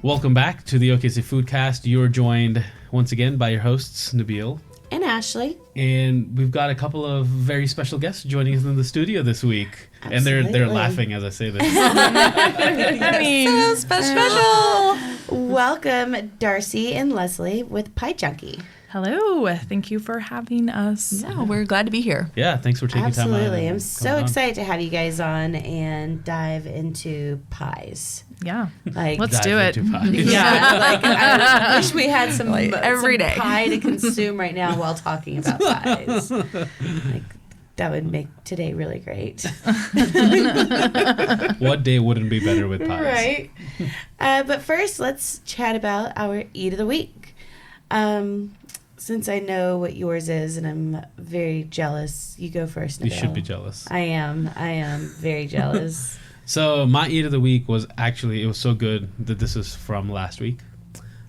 Welcome back to the OKC Foodcast. You're joined once again by your hosts, Nabil and Ashley. And we've got a couple of very special guests joining us in the studio this week. Absolutely. And they're laughing as I say this. I mean, so special. Welcome, Darcy and Leslie with Pie Junkie. Hello. Thank you for having us. No, we're glad to be here. Yeah, thanks for taking time out. Absolutely. I'm so excited to have you guys on and dive into pies. Yeah. Like, let's do it. Yeah. Like, I wish we had some every day pie to consume right now while talking about pies. Like, that would make today really great. What day wouldn't be better with pies? Right. But first, let's chat about our Eat of the Week. Since I know what yours is and I'm very jealous, you go first, Nabil. You should be jealous. I am very jealous. So my Eat of the Week was actually, it was so good that this is from last week.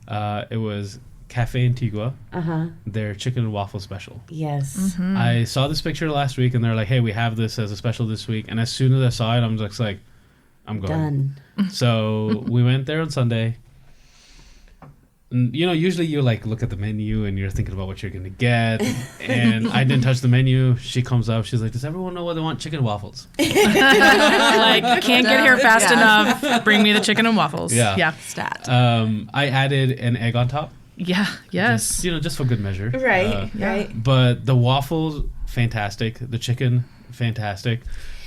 It was Cafe Antigua, their chicken and waffle special. Yes. Mm-hmm. I saw this picture last week and they're like, hey, we have this as a special this week. And as soon as I saw it, I'm just like, I'm going. Done. So we went there on Sunday. You know, usually you like look at the menu and you're thinking about what you're going to get. And I didn't touch the menu. She comes up. She's like, does everyone know what they want? Chicken waffles. Like, can't get here fast enough. Bring me the chicken and waffles. Yeah. Stat. I added an egg on top. Yeah. Yes. Just for good measure. Right. Right. But the waffles, fantastic. The chicken, fantastic.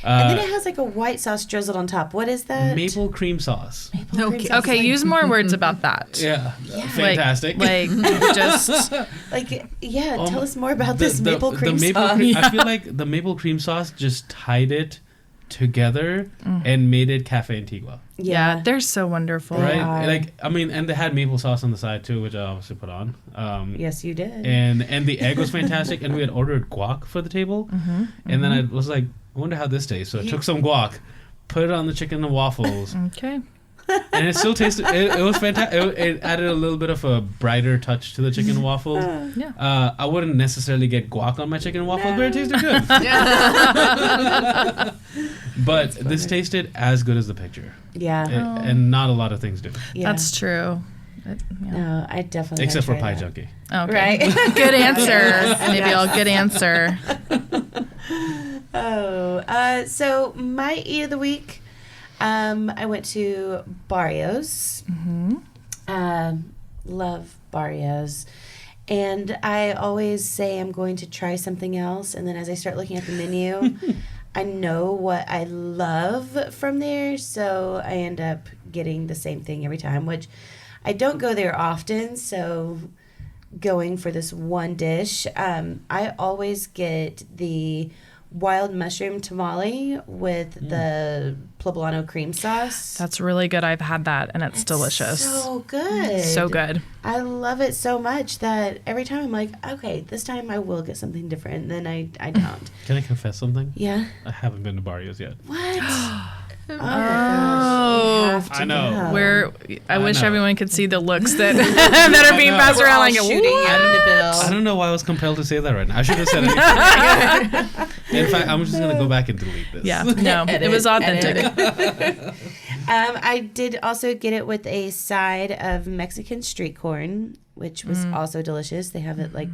And then it has like a white sauce drizzled on top. What is that? Maple cream sauce. Maple cream sauce. Okay, use more words about that. Yeah. Fantastic. Like just... Tell us more about this maple cream sauce. I feel like the maple cream sauce just tied it together and made it Cafe Antigua. Yeah, they're so wonderful. Right? And they had maple sauce on the side too, which I obviously put on. Yes, you did. And the egg was fantastic, and we had ordered guac for the table. And then I was like, I wonder how this tastes. So I took some guac, put it on the chicken and waffles. Okay. And it still tasted, it was fantastic. It added a little bit of a brighter touch to the chicken and waffles. I wouldn't necessarily get guac on my chicken and waffles, but it tasted good. But this tasted as good as the picture. Yeah. And not a lot of things do. Yeah. That's true. No, I definitely Except for Pie Junkie. Okay. Right. Good answer. Maybe I'll good answer. So my Eat of the Week, I went to Barrios. Love Barrios. And I always say I'm going to try something else. And then as I start looking at the menu, I know what I love from there. So I end up getting the same thing every time, which I don't go there often. So going for this one dish, I always get the wild mushroom tamale with the poblano cream sauce. That's really good. I've had that, and it's delicious. So good. So good. I love it so much that every time I'm like, okay, this time I will get something different. Then I don't. Can I confess something? Yeah. I haven't been to Barrios yet. What? Oh, my gosh. I know. I wish everyone could see the looks that that are being passed around. Like shooting at Nabil. I don't know why I was compelled to say that right now. I should have said anything. In fact, I'm just going to go back and delete this. Yeah, no, it was authentic. I did also get it with a side of Mexican street corn, which was also delicious. They have it like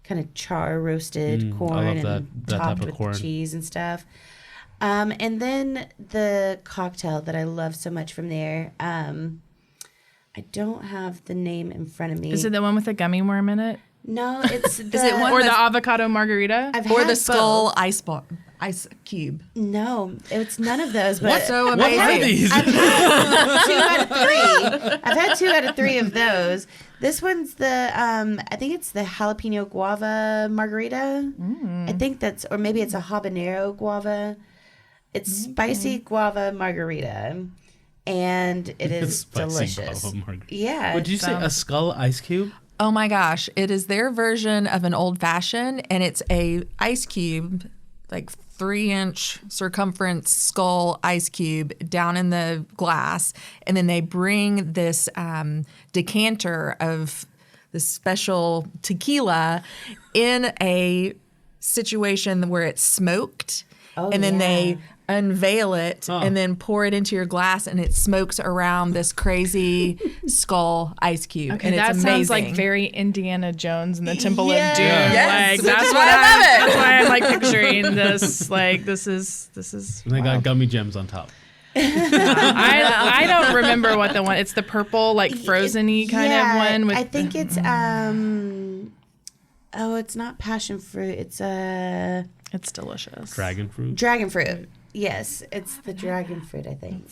kind of char roasted corn I love and that topped type of with corn. cheese and stuff. And then the cocktail that I love so much from there. I don't have the name in front of me. Is it the one with the gummy worm in it? No, it's the... Is it one or the avocado margarita? or the skull ice cube? No, it's none of those. But So What are amazing. these? I've had 2 out of 3 of those. This one's the, I think it's the jalapeno guava margarita. I think that's, or maybe it's a habanero guava. It's spicy guava margarita. And it is delicious. Guava margarita. Yeah. What did you say? A skull ice cube? Oh my gosh. It is their version of an old fashioned, and it's a ice cube, like 3-inch circumference skull ice cube down in the glass. And then they bring this decanter of the special tequila in a situation where it's smoked. and then they unveil it and then pour it into your glass, and it smokes around this crazy skull ice cube. Okay, and it's that amazing. sounds like very Indiana Jones and the Temple Yes. of Doom. Yes, Like which that's is what why I love it. That's why I'm like picturing this. Like this is. And they got gummy gems on top. I don't remember what the one. It's the purple, like frozen-y kind of one. With I think it's it's not passion fruit. It's it's delicious. Dragon fruit. dragon fruit. Yes, it's the dragon fruit. I think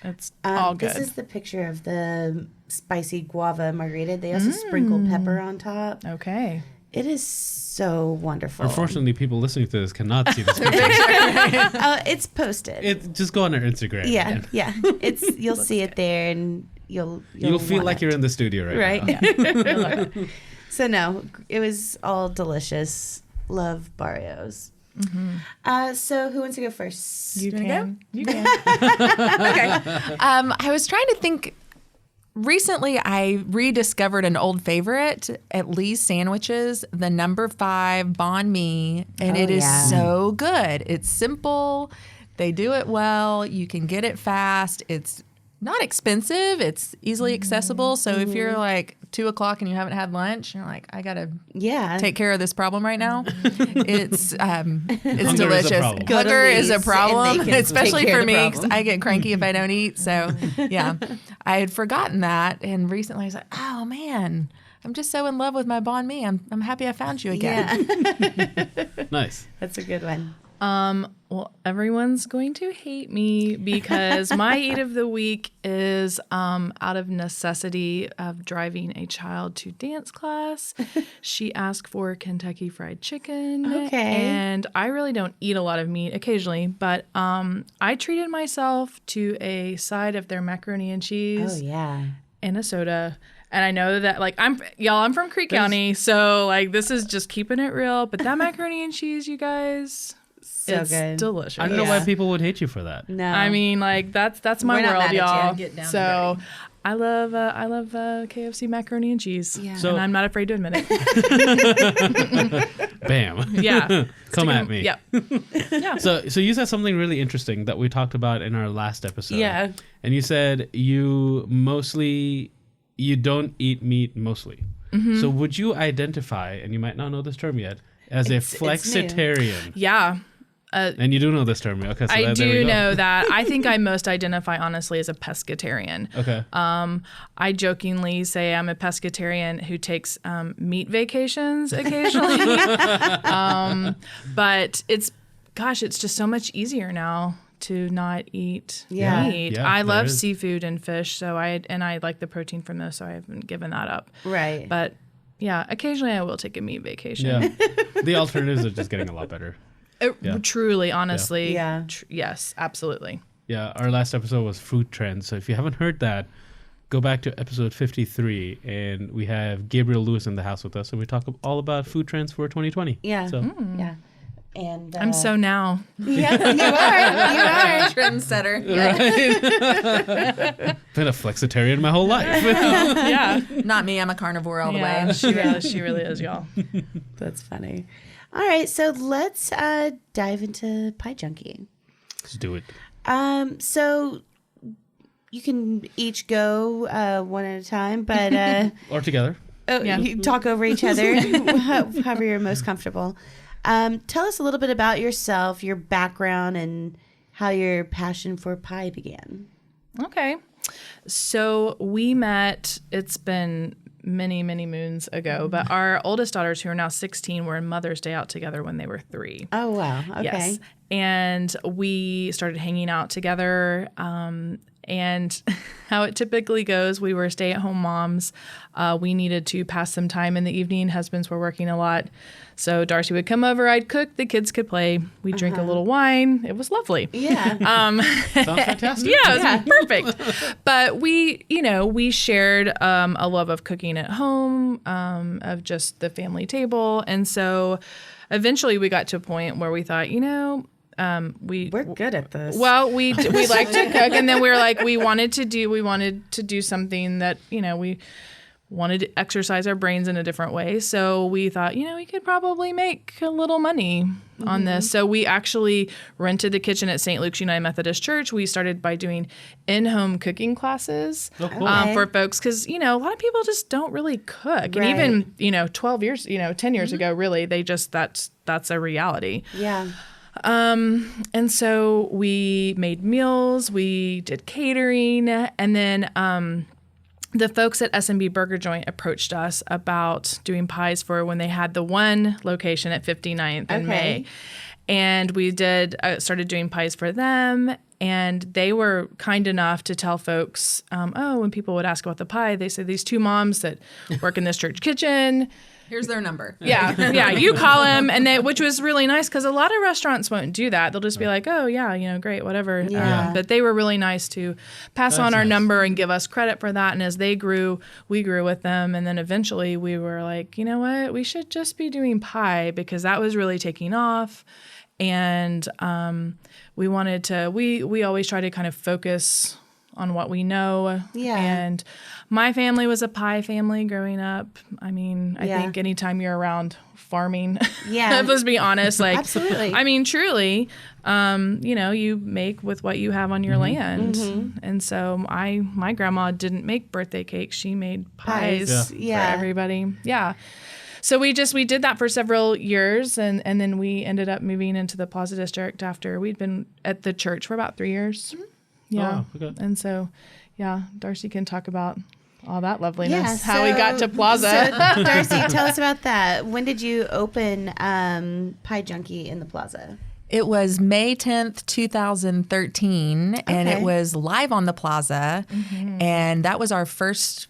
It's all good. This is the picture of the spicy guava margarita. They also sprinkle pepper on top. Okay. It is so wonderful. Unfortunately, people listening to this cannot see this picture. It's posted. Just go on our Instagram. Yeah, and yeah. It's you'll see it there, and you'll feel want like it. you're in the studio right now. Right. Yeah. So no, it was all delicious. Love Barrios. So who wants to go first? You wanna can. You can. Okay. I was trying to think. Recently, I rediscovered an old favorite, at Lee's Sandwiches, the number 5 Banh Mi, and it is so good. It's simple. They do it well. You can get it fast. It's not expensive. It's easily accessible. So if you're like 2 o'clock and you haven't had lunch, you're like, I gotta take care of this problem right now. It's delicious. Hunger is a problem, especially for me because I get cranky if I don't eat. So yeah, I had forgotten that, and recently I was like, oh man, I'm just so in love with my banh mi. I'm happy I found you again. Yeah. Nice. That's a good one. Well, everyone's going to hate me because my eat of the week is out of necessity of driving a child to dance class. She asked for Kentucky Fried Chicken. Okay. And I really don't eat a lot of meat occasionally, but I treated myself to a side of their macaroni and cheese. Oh yeah. And a soda. And I know that, like, I'm from Creek County, so, like, this is just keeping it real. But that macaroni and cheese, you guys, it's good. delicious. I don't know why people would hate you for that. No. I mean, like, that's my We're not world, mad at y'all. you. Get down So I love KFC macaroni and cheese. Yeah. So- and I'm not afraid to admit it. Bam. Yeah. Come at me. Yep. Yeah. So you said something really interesting that we talked about in our last episode. Yeah. And you said you don't eat meat mostly. Mm-hmm. So would you identify, and you might not know this term yet, as a It's new. flexitarian? Yeah. And you do know this term. Okay, so I there we do go. know that. I think I most identify, honestly, as a pescatarian. Okay. I jokingly say I'm a pescatarian who takes meat vacations occasionally. But it's just so much easier now to not eat meat. Yeah, I love is. seafood and fish, so I like the protein from those, so I haven't given that up. Right. But yeah, occasionally I will take a meat vacation. Yeah. The alternatives are just getting a lot better. Truly, honestly. Yeah. Yes, absolutely. Yeah, our last episode was food trends. So if you haven't heard that, go back to episode 53, and we have Gabriel Lewis in the house with us, and we talk all about food trends for 2020. Yeah. So Yeah. And I'm so now. Yeah, you are. Trendsetter. been a flexitarian my whole life. Yeah. Not me. I'm a carnivore all the Yeah, way. she really is, y'all. That's funny. All right, so let's dive into Pie Junkie. Let's do it. So you can each go one at a time, but Or together. you talk over each other, however you're most comfortable. Tell us a little bit about yourself, your background, and how your passion for pie began. Okay. So we met, it's been many, many moons ago, but our oldest daughters, who are now 16, were in Mother's Day out together when they were 3. Oh, wow. Okay. Yes. And we started hanging out together. And how it typically goes, we were stay-at-home moms. We needed to pass some time in the evening. Husbands were working a lot. So Darcy would come over, I'd cook, the kids could play. We'd drink a little wine. It was lovely. Yeah. Sounds fantastic. Yeah, it was perfect. But we shared a love of cooking at home, of just the family table. And so eventually we got to a point where we thought, we're good at this. Well, we like to cook, and then we were like, we wanted to do something that wanted to exercise our brains in a different way. So we thought, we could probably make a little money on this. So we actually rented the kitchen at St. Luke's United Methodist Church. We started by doing in-home cooking classes for folks because, a lot of people just don't really cook. Right. And even, 12 years, 10 years ago, really, they just, that's a reality. Yeah. And so we made meals, we did catering, and then the folks at S&B Burger Joint approached us about doing pies for when they had the one location at 59th in May. And we started doing pies for them. And they were kind enough to tell folks, when people would ask about the pie, they said these two moms that work in this church kitchen. Here's their number. Yeah, you call them, which was really nice because a lot of restaurants won't do that. They'll just be like, oh, yeah, great, whatever. Yeah. But they were really nice to pass on our number and give us credit for that. And as they grew, we grew with them. And then eventually we were like, you know what, we should just be doing pie because that was really taking off. And we wanted to, we always try to kind of focus on what we know. Yeah. And my family was a pie family growing up. I mean, I think anytime you're around farming, let's be honest, like, absolutely. I mean, truly, you make with what you have on your land. And so my grandma didn't make birthday cakes. She made pies for everybody. Yeah. So we did that for several years, and then we ended up moving into the Plaza District after we'd been at the church for about 3 years. Yeah. Oh, okay. And so, Darcy can talk about all that loveliness, how we got to Plaza. So, Darcy, tell us about that. When did you open Pie Junkie in the Plaza? It was May 10th, 2013, and it was live on the Plaza, and that was our first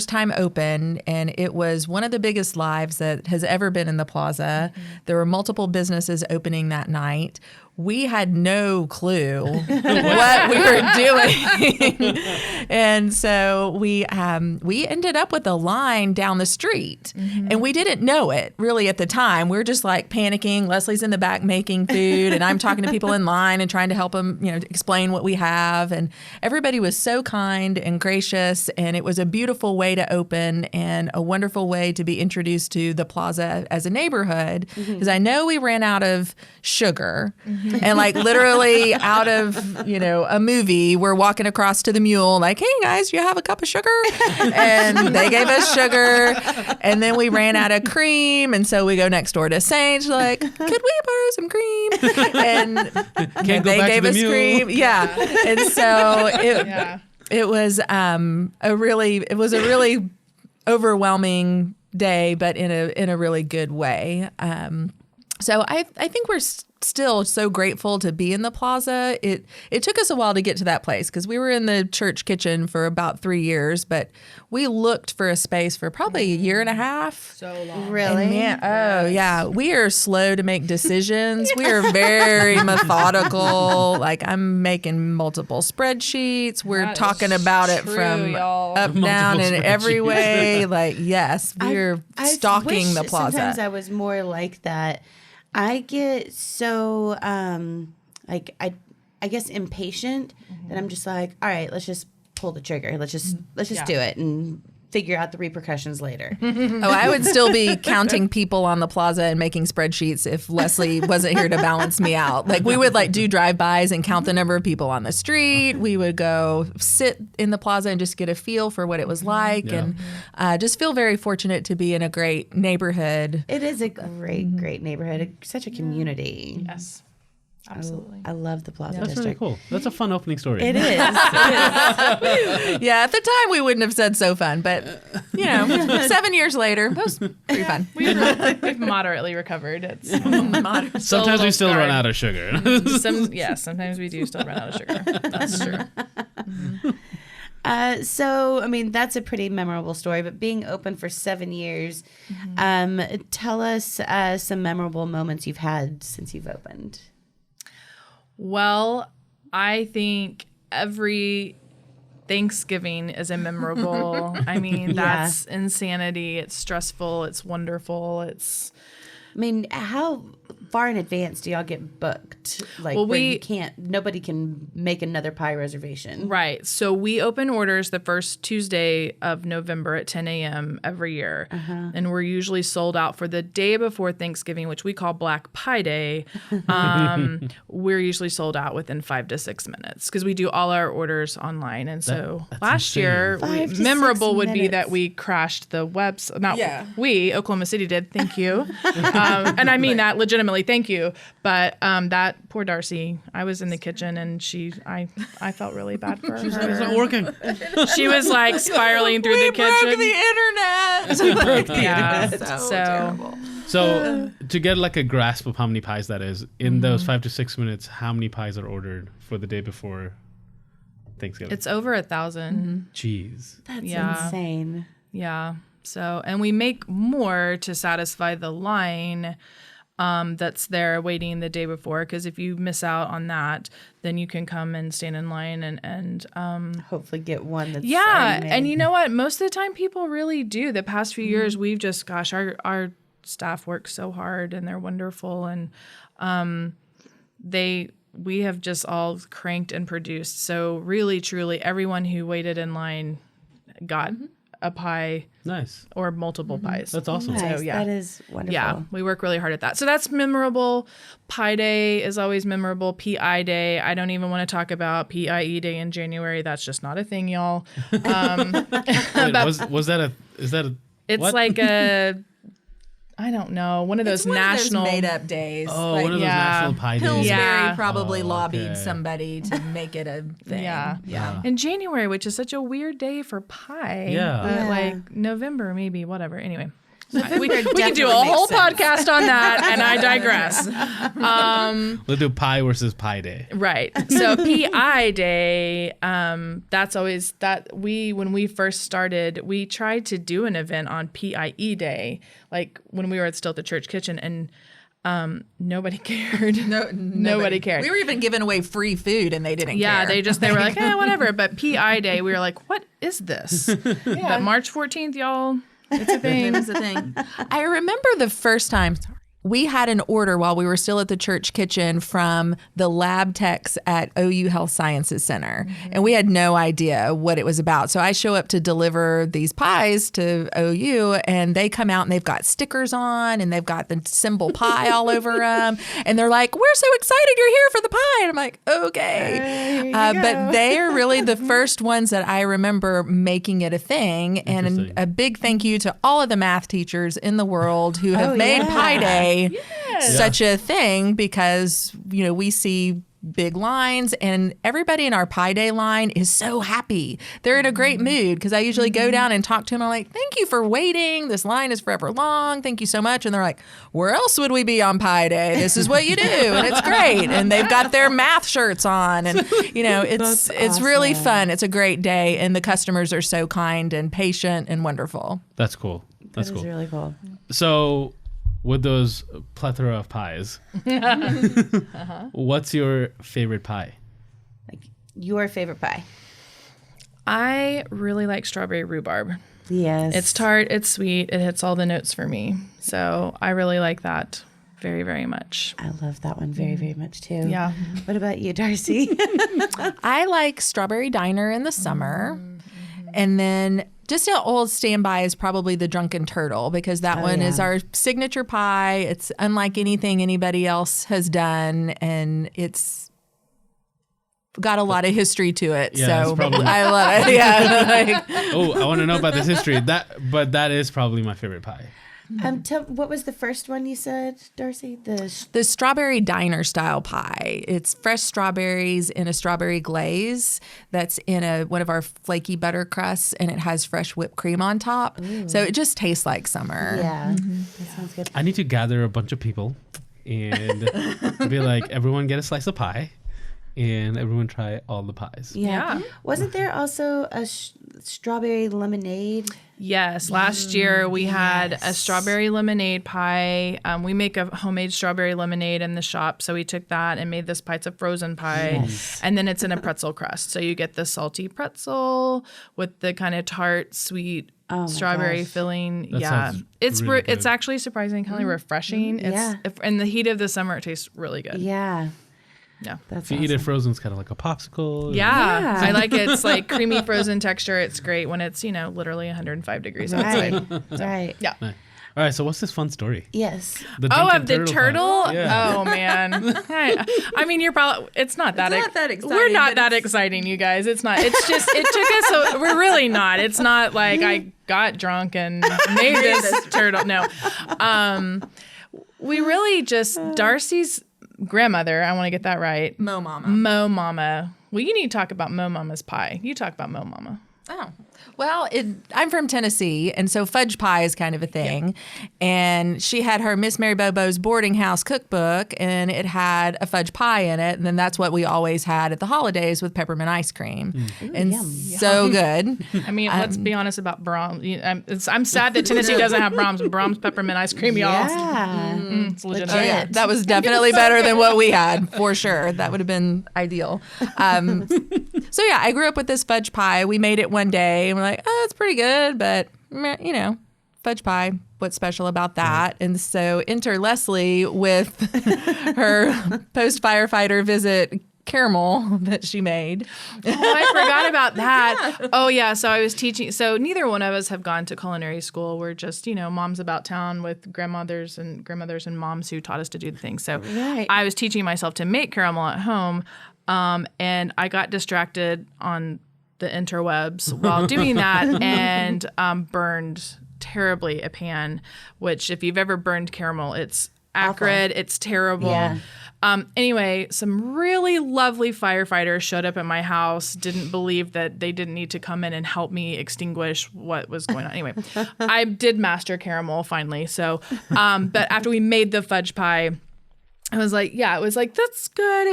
time open, and it was one of the biggest lives that has ever been in the Plaza. There were multiple businesses opening that night. We had no clue what we were doing. And so we ended up with a line down the street, and we didn't know it really at the time. We were just like panicking. Leslie's in the back making food, and I'm talking to people in line and trying to help them, explain what we have. And everybody was so kind and gracious, and it was a beautiful way to open and a wonderful way to be introduced to the Plaza as a neighborhood. Because I know we ran out of sugar. And like literally out of, a movie, we're walking across to the mule like, hey guys, you have a cup of sugar? And they gave us sugar. And then we ran out of cream. And so we go next door to Sage like, could we borrow some cream? And they gave us cream. Yeah. And so it was a really overwhelming day, but in a really good way. So I think we're still so grateful to be in the Plaza. It took us a while to get to that place because we were in the church kitchen for about 3 years, but we looked for a space for probably a year and a half. So long. Really? Yeah. We are slow to make decisions. We are very methodical. Like I'm making multiple spreadsheets. We're talking about it from up, down, and every way. Like, yes, we're stalking the Plaza. Sometimes I was more like that. I get so I guess impatient that I'm just like, all right, let's just pull the trigger. Let's just do it and figure out the repercussions later. I would still be counting people on the Plaza and making spreadsheets if Leslie wasn't here to balance me out. Like we would do drive-bys and count the number of people on the street. We would go sit in the Plaza and just get a feel for what it was like, and just feel very fortunate to be in a great neighborhood. It is a great neighborhood. Such a community. Yes. Absolutely. I love the Plaza That's District. really cool. That's a fun opening story. It is. Yeah, at the time we wouldn't have said so fun, but 7 years later, that was pretty fun. We've moderately recovered. It's Sometimes we still run out of sugar. Sometimes we do still run out of sugar. That's true. So, I mean, that's a pretty memorable story, but being open for 7 years, tell us some memorable moments you've had since you've opened. Well, I think every Thanksgiving is a memorable. I mean, that's insanity. It's stressful. It's wonderful. I mean, how far in advance do y'all get booked? Like, Well, where you can't, nobody can make another pie reservation. Right. So we open orders the first Tuesday of November at 10 a.m. every year. And we're usually sold out for the day before Thanksgiving, which we call Black Pie Day. We're usually sold out within 5 to 6 minutes because we do all our orders online. And so last year, 5 to 6 memorable would be minutes. that we crashed the website. Not we, Oklahoma City did. Thank you. And I mean that legitimately. Thank you. But that poor Darcy, I was in the kitchen and I felt really bad for her. It's not working. She was like spiraling through the kitchen. Broke the internet. Yeah. So So- terrible. So to get like a grasp of how many pies that is, in those 5 to 6 minutes, how many pies are ordered for the day before Thanksgiving? It's over 1,000. Jeez. That's Yeah. insane. Yeah. So, and we make more to satisfy the line that's there waiting the day before. Because if you miss out on that, then you can come and stand in line and Hopefully get one that's yeah. already made. And you know what? Most of the time people really do. The past few years, we've just, gosh, our staff works so hard and they're wonderful. And we have just all cranked and produced. So really, truly, everyone who waited in line got a pie Nice. or multiple pies. That's awesome. Nice. yeah. That is wonderful. Yeah, we work really hard at that. So that's memorable. Pie Day is always memorable. PI Day. I don't even want to talk about PIE Day in January. That's just not a thing, y'all. Wait, was that a? Is that a? It's what? like I don't know, one of those It's one national. of those made-up days. Oh, like, one of those yeah. national pie days. Pillsbury Yeah. probably Oh, lobbied okay. somebody to make it a thing. Yeah. Yeah. In January, which is such a weird day for pie. Yeah. But Yeah. like November, maybe, whatever. Anyway. We November can do a definitely whole makes sense. podcast on that, and I digress. We'll do pie versus pie day. Right. So PI Day, that's always that when we first started, we tried to do an event on PIE Day, like when we were still at the church kitchen, and nobody cared. No, Nobody cared. We were even giving away free food, and they didn't Yeah, care. they were like, whatever. But PI Day, we were like, what is this? But March 14th, y'all, it's a It thing. was a thing. I remember the first time we had an order while we were still at the church kitchen from the lab techs at OU Health Sciences Center. And we had no idea what it was about. So I show up to deliver these pies to OU, and they come out and they've got stickers on and they've got the symbol pie all over them. And they're like, we're so excited you're here for the pie. And I'm like, okay. But they are really the first ones that I remember making it a thing. And Interesting. a big thank you to all of the math teachers in the world who have made yeah. Pie Day such a thing, because we see big lines and everybody in our Pie Day line is so happy. They're in a great mood, because I usually go down and talk to them. I'm like, thank you for waiting. This line is forever long. Thank you so much. And they're like, where else would we be on Pie Day? This is what you do. And it's great. And they've got their math shirts on. And it's really awesome. fun. It's a great day. And the customers are so kind and patient and wonderful. That's cool. That's That is cool. really cool. So, with those plethora of pies, what's your favorite pie? Like your favorite pie. I really like strawberry rhubarb. Yes. It's tart, it's sweet, it hits all the notes for me. So I really like that very, very much. I love that one very, very much too. Yeah. What about you, Darcy? I like Strawberry Diner in the summer. And then just an old standby is probably the Drunken Turtle, because that one is our signature pie. It's unlike anything anybody else has done, and it's got a lot of history to it. Yeah, so it's probably- I love it. Yeah. Oh, I want to know about this history. That is probably my favorite pie. What was the first one you said, Darcy? The Strawberry Diner style pie. It's fresh strawberries in a strawberry glaze that's in one of our flaky butter crusts, and it has fresh whipped cream on top. So it just tastes like summer. Yeah, that sounds good. I need to gather a bunch of people and be like, everyone get a slice of pie, and everyone try all the pies. Yeah. Yeah. Wasn't there also a strawberry lemonade? Yes, last year we had a strawberry lemonade pie. We make a homemade strawberry lemonade in the shop, so we took that and made this pie. It's a frozen pie, and then it's in a pretzel crust. So you get the salty pretzel with the kind of tart, sweet strawberry gosh. filling. That sounds It's really good. it's actually surprisingly kind of refreshing. Yeah. In the heat of the summer, it tastes really good. Yeah. Yeah. That's If you eat it frozen, it's kind of like a popsicle. Yeah. Yeah. I like it. It's like creamy frozen texture. It's great when it's, literally 105 degrees outside. Right. Right. Yeah. Nice. All right, so what's this fun story? Yes. The Oh, drunken of the pie. turtle? Yeah. Oh, man. I mean, you're probably, it's not that exciting, We're not but that exciting, you guys. It's not. It's just, it took us, we're really not. It's not like I got drunk and made this turtle. No. We really just, Darcy's grandmother, I want to get that right. Mo Mama. Mo Mama. Well, you need to talk about Mo Mama's pie. You talk about Mo Mama. Oh. Well, I'm from Tennessee, and so fudge pie is kind of a thing. Yeah. And she had her Miss Mary Bobo's boarding house cookbook, and it had a fudge pie in it. And then that's what we always had at the holidays with peppermint ice cream. Ooh, and so good. I mean, let's be honest about Brahms. I'm sad that Tennessee doesn't have Brahms peppermint ice cream, y'all. Yeah. It's legit. Oh, yeah. That was definitely better than what we had, for sure. That would have been ideal. So, yeah, I grew up with this fudge pie. We made it one day, and we're like, oh, it's pretty good, but, fudge pie, what's special about that? And so enter Leslie with her post-firefighter visit caramel that she made. Oh, I forgot about that. Yeah. Oh, yeah. So I was teaching. So neither one of us have gone to culinary school. We're just, moms about town with grandmothers and moms who taught us to do the things. So I was teaching myself to make caramel at home. And I got distracted on the interwebs while doing that and burned terribly a pan, which if you've ever burned caramel, it's acrid, it's terrible. Yeah. Anyway, some really lovely firefighters showed up at my house, didn't believe that they didn't need to come in and help me extinguish what was going on. Anyway, I did master caramel finally. So, but after we made the fudge pie, I was like, that's good.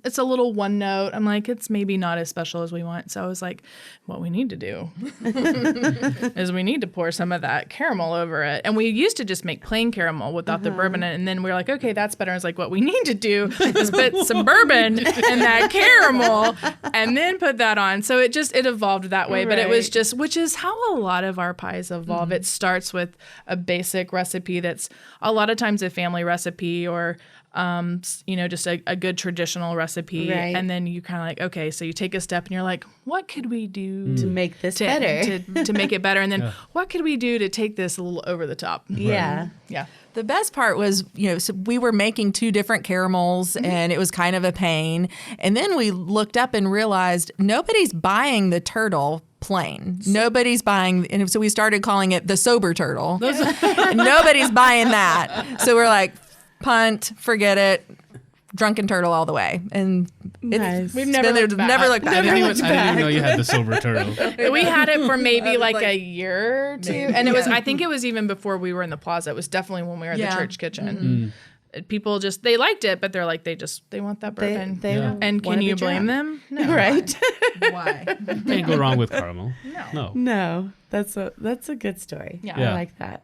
It's a little one note. I'm like, it's maybe not as special as we want. So I was like, what we need to do is we need to pour some of that caramel over it. And we used to just make plain caramel without the bourbon in it. And then we were like, okay, that's better. I was like, what we need to do is put some bourbon in that caramel and then put that on. So it evolved that way. Right. But it was just, which is how a lot of our pies evolve. Mm-hmm. It starts with a basic recipe that's a lot of times a family recipe or just a good traditional recipe. Right. And then you kind of like, okay, so you take a step and you're like, what could we do to make this better? To make it better. And then what could we do to take this a little over the top? Yeah. Right. Yeah. The best part was, so we were making 2 different caramels and it was kind of a pain. And then we looked up and realized nobody's buying the turtle plain. Nobody's buying, and so we started calling it the sober turtle. Nobody's buying that. So we're like, punt, forget it, drunken turtle all the way. And we've never looked back. Never looked back. I didn't even know you had the sober turtle. We had it for maybe like a year or 2. And it was, I think it was even before we were in the plaza. It was definitely when we were in the church kitchen. Mm-hmm. People they liked it, but they're like, they want that bourbon. And can you blame them? No. Right. Why? Can't go wrong with caramel. No. That's a good story. Yeah. I like that.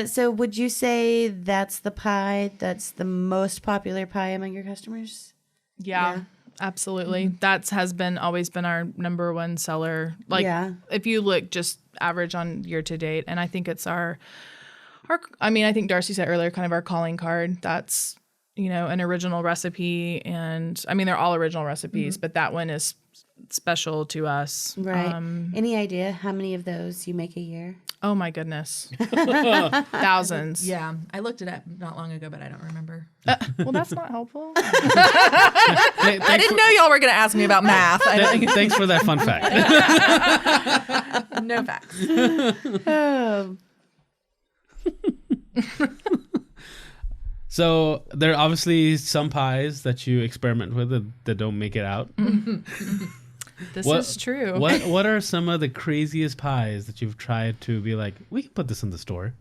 So would you say that's the pie that's the most popular pie among your customers? Yeah. Absolutely. That has always been our number one seller. If you look just average on year to date, and I think it's our I think Darcy said earlier, kind of our calling card. That's, an original recipe. And I mean, they're all original recipes, but that one is special to us. Right. Any idea how many of those you make a year? Oh my goodness. Thousands. Yeah. I looked it up not long ago, but I don't remember. Well, that's not helpful. I didn't know y'all were going to ask me about math. Thanks for that fun fact. No facts. So there are obviously some pies that you experiment with that don't make it out. This is true. What are some of the craziest pies that you've tried to be like, we can put this in the store?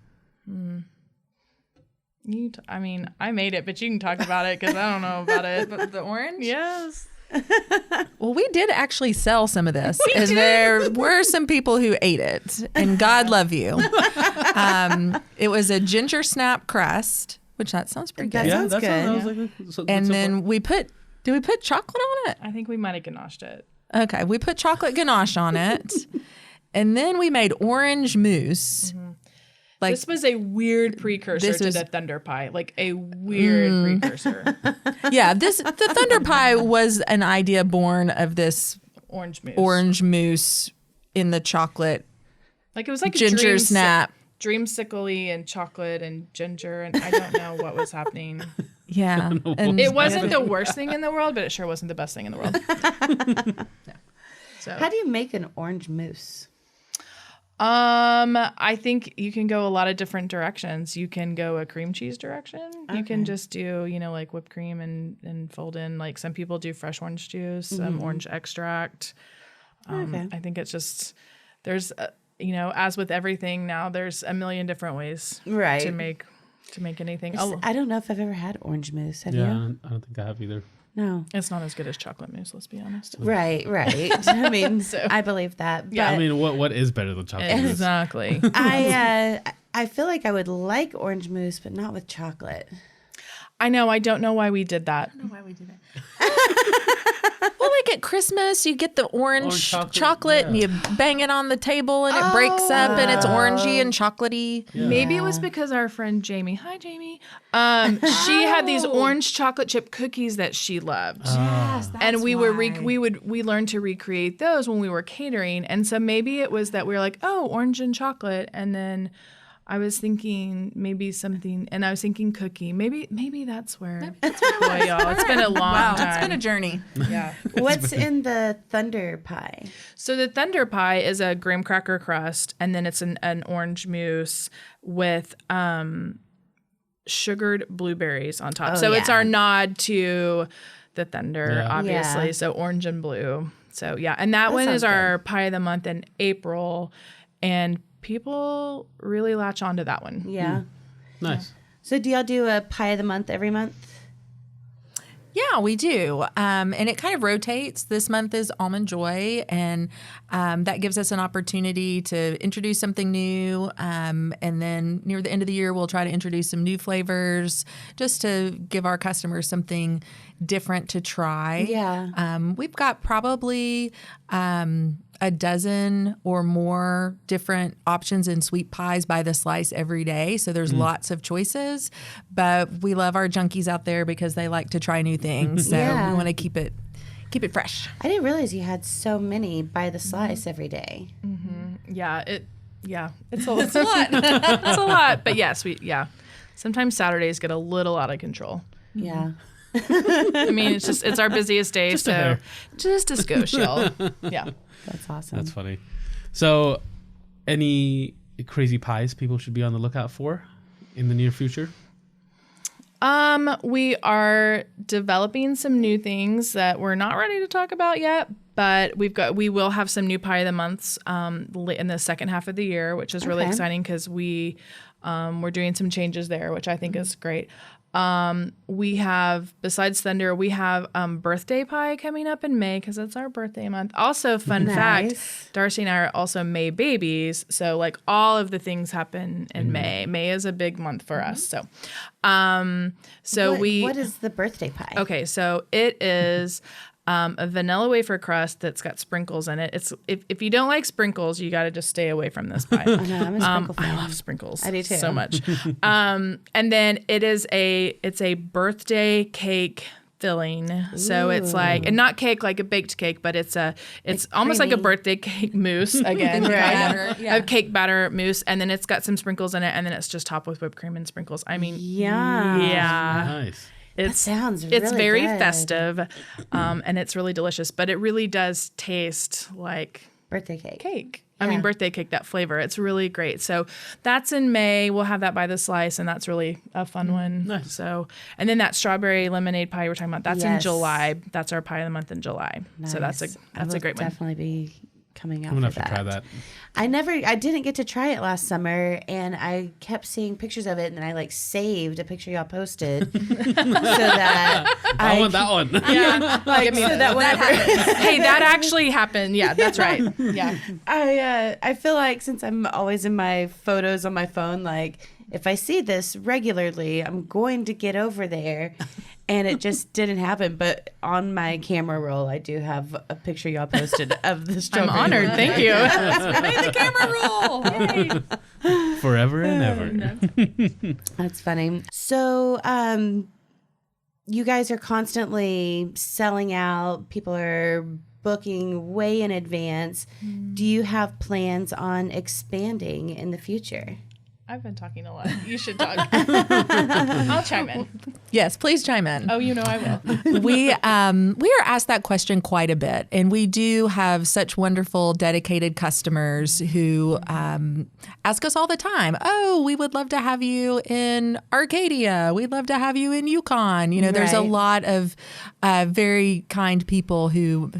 I made it, but you can talk about it because I don't know about it. But the orange? Yes. Well, we did actually sell some of this. There were some people who ate it, and God love you. It was a ginger snap crust, which that sounds pretty good. Sounds good. And then did we put chocolate on it? I think we might have ganached it. Okay, we put chocolate ganache on it. And then we made orange mousse. Like This was a weird precursor to the Thunder Pie, like a weird precursor. yeah, the Thunder Pie was an idea born of this Orange mousse in the chocolate. Like it was like ginger a snap. Dreamsicle-y and chocolate and ginger, and I don't know what was happening. Yeah. And It wasn't the worst thing in the world, but it sure wasn't the best thing in the world. No. So How do you make an orange mousse? I think you can go a lot of different directions. You can go a cream cheese direction. You can just do, like whipped cream and fold in, like some people do fresh orange juice, orange extract. I think it's just, there's, as with everything now, there's a million different ways to make anything. I don't know if I've ever had orange mousse. Have Yeah, you? I don't think I have either. No. It's not as good as chocolate mousse, let's be honest. Right. I mean, I believe that. Yeah, but I mean, what is better than chocolate mousse? Exactly. I feel like I would like orange mousse, but not with chocolate. I know. I don't know why we did that. well, like at Christmas, you get the orange chocolate and you bang it on the table and it breaks up and it's orangey and chocolatey. Yeah. Maybe it was because our friend Jamie, hi Jamie, she had these orange chocolate chip cookies that she loved. Yes, that's And we why. we learned to recreate those when we were catering. And so maybe it was that we were like, oh, orange and chocolate. And then I was thinking maybe something, and I was thinking cookie. Maybe that's where. Boy, y'all, it's been a long time. It's been a journey. Yeah. What's in the Thunder Pie? So the Thunder Pie is a graham cracker crust, and then it's an orange mousse with sugared blueberries on top. So it's our nod to the Thunder, obviously. Yeah. So orange and blue. So yeah, and that one is our pie of the month in April, and people really latch onto that one. Yeah. Nice. So do y'all do a pie of the month every month? Yeah, we do. And it kind of rotates. This month is Almond Joy, and that gives us an opportunity to introduce something new. And then near the end of the year, we'll try to introduce some new flavors just to give our customers something different to try. Yeah. We've got probably a dozen or more different options in sweet pies by the slice every day. So there's lots of choices, but we love our junkies out there because they like to try new things. So Yeah. we want to keep it fresh. I didn't realize you had so many by the slice every day. Yeah, it's a lot. It's a lot. But yes, sometimes Saturdays get a little out of control. Yeah. I mean, it's our busiest day, Just a hair. just a skosh, y'all. Yeah. That's awesome. That's funny. So, any crazy pies people should be on the lookout for in the near future? We are developing some new things that we're not ready to talk about yet, but we will have some new pie of the months in the second half of the year, which is really exciting because we're doing some changes there, which I think is great. We have, besides Thunder, we have birthday pie coming up in May because it's our birthday month. Also, fun fact, Darcy and I are also May babies. So like all of the things happen in May. May is a big month for us. So, What is the birthday pie? Okay, so it is a vanilla wafer crust that's got sprinkles in it. It's if you don't like sprinkles, you got to just stay away from this pie. No, I'm a sprinkle fan. I love sprinkles. I do too. So much. And then it's a birthday cake filling. So it's like, and not cake like a baked cake, but it's almost like a birthday cake mousse again. A cake batter mousse, and then it's got some sprinkles in it, and then it's just topped with whipped cream and sprinkles. I mean, yeah. Nice. That sounds really It's very good. festive, and it's really delicious, but it really does taste like Birthday cake. I mean, birthday cake, that flavor. It's really great. So that's in May. We'll have that by the slice, and that's really a fun one. Nice. So, and then that strawberry lemonade pie we're talking about, that's in July. That's our pie of the month in July. Nice. So that's a great one. Definitely be coming out. I'm gonna for have to try that. I didn't get to try it last summer, and I kept seeing pictures of it, and then I saved a picture y'all posted so that I want that one. Yeah. so that whenever Hey, that actually happened. Yeah, that's right. Yeah. I feel like since I'm always in my photos on my phone, if I see this regularly, I'm going to get over there And it just didn't happen. But on my camera roll, I do have a picture y'all posted of the strawberry. I'm honored. Thank you. We made the camera roll. Yay. Forever and ever. That's funny. So, you guys are constantly selling out. People are booking way in advance. Do you have plans on expanding in the future? I've been talking a lot. You should talk. I'll chime in. Yes, please chime in. Oh, I will. We are asked that question quite a bit, and we do have such wonderful, dedicated customers who ask us all the time. Oh, we would love to have you in Arcadia. We'd love to have you in Yukon. There's a lot of very kind people who